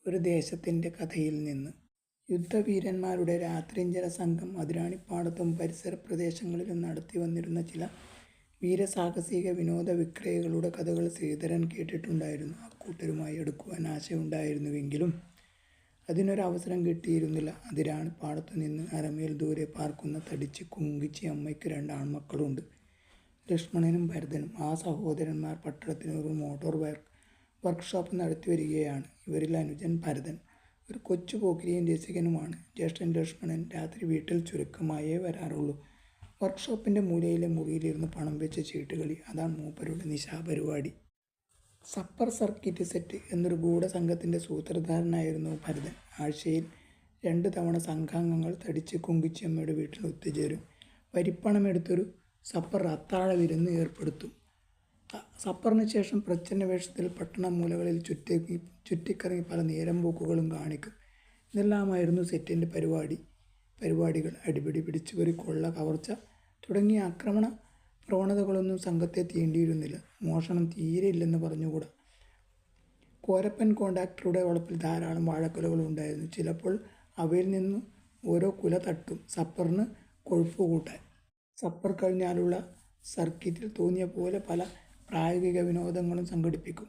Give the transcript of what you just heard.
ഒരു ദേശത്തിൻ്റെ കഥയിൽ നിന്ന്. യുദ്ധവീരന്മാരുടെ രാത്രിഞ്ചര സംഘം അതിരാണിപ്പാടത്തും പരിസര പ്രദേശങ്ങളിലും നടത്തി വന്നിരുന്ന ചില വീരസാഹസിക വിനോദ വിക്രയികളുടെ കഥകൾ ശ്രീധരൻ കേട്ടിട്ടുണ്ടായിരുന്നു. അക്കൂട്ടരുമായി അടുക്കുവാൻ ആശയുണ്ടായിരുന്നുവെങ്കിലും അതിനൊരവസരം കിട്ടിയിരുന്നില്ല. അതിരാണിപ്പാടത്തു നിന്ന് അരമൈൽ ദൂരെ പാർക്കുന്ന തടിച്ച് കുങ്കിച്ചി അമ്മയ്ക്ക് 2 ആൺമക്കളുണ്ട്, ലക്ഷ്മണനും ഭരതനും. ആ സഹോദരന്മാർ പട്ടണത്തിന് ഒരു മോട്ടോർ വർക്ക്ഷോപ്പ് നടത്തി വരികയാണ്. ഇവരിൽ അനുജൻ ഭരതൻ ഒരു കൊച്ചു പോക്കിരിയും രസികനുമാണ്. ജ്യേഷ്ഠൻ ലക്ഷ്മണൻ രാത്രി വീട്ടിൽ ചുരുക്കമായേ വരാറുള്ളൂ. വർക്ക്ഷോപ്പിൻ്റെ മൂലയിലെ മുറിയിലിരുന്ന് പണം വെച്ച് ചീട്ടുകളി, അതാണ് മൂപ്പരുടെ നിശാപരിപാടി. സപ്പർ സർക്കിറ്റ് സെറ്റ് എന്നൊരു ഗൂഢസംഘത്തിൻ്റെ സൂത്രധാരനായിരുന്നു ഭരതൻ. ആഴ്ചയിൽ 2 തവണ സംഘാംഗങ്ങൾ തടിച്ച് കുങ്കിച്ചിയമ്മയുടെ വീട്ടിൽ ഒത്തുചേരും. വരിപ്പണമെടുത്തൊരു സപ്പർ അത്താഴ വിരുന്ന് ഏർപ്പെടുത്തും. സപ്പറിന് ശേഷം പ്രച്ഛന്ന വേഷത്തിൽ പട്ടണ മൂലകളിൽ ചുറ്റിക്കറങ്ങി പല നേരം പോക്കുകളും കാണിക്കും. ഇതെല്ലാമായിരുന്നു സെറ്റിൻ്റെ പരിപാടികൾ. അടിപിടി, പിടിച്ചുപറി, കൊള്ള, കവർച്ച തുടങ്ങിയ ആക്രമണ പ്രവണതകളൊന്നും സംഘത്തെ തീണ്ടിയിരുന്നില്ല. മോഷണം തീരെ ഇല്ലെന്ന് പറഞ്ഞുകൂടാ. കോരപ്പൻ കോൺട്രാക്ടറുടെ വളപ്പിൽ ധാരാളം വാഴക്കുലകളുണ്ടായിരുന്നു. ചിലപ്പോൾ അവയിൽ നിന്ന് ഓരോ കുല തട്ടും സപ്പറിന് കൊഴുപ്പ് കൂട്ടാൻ. സപ്പർ കഴിഞ്ഞാലുള്ള സർക്കിറ്റിൽ തോന്നിയ പോലെ പല പ്രായോഗിക വിനോദങ്ങളും സംഘടിപ്പിക്കും.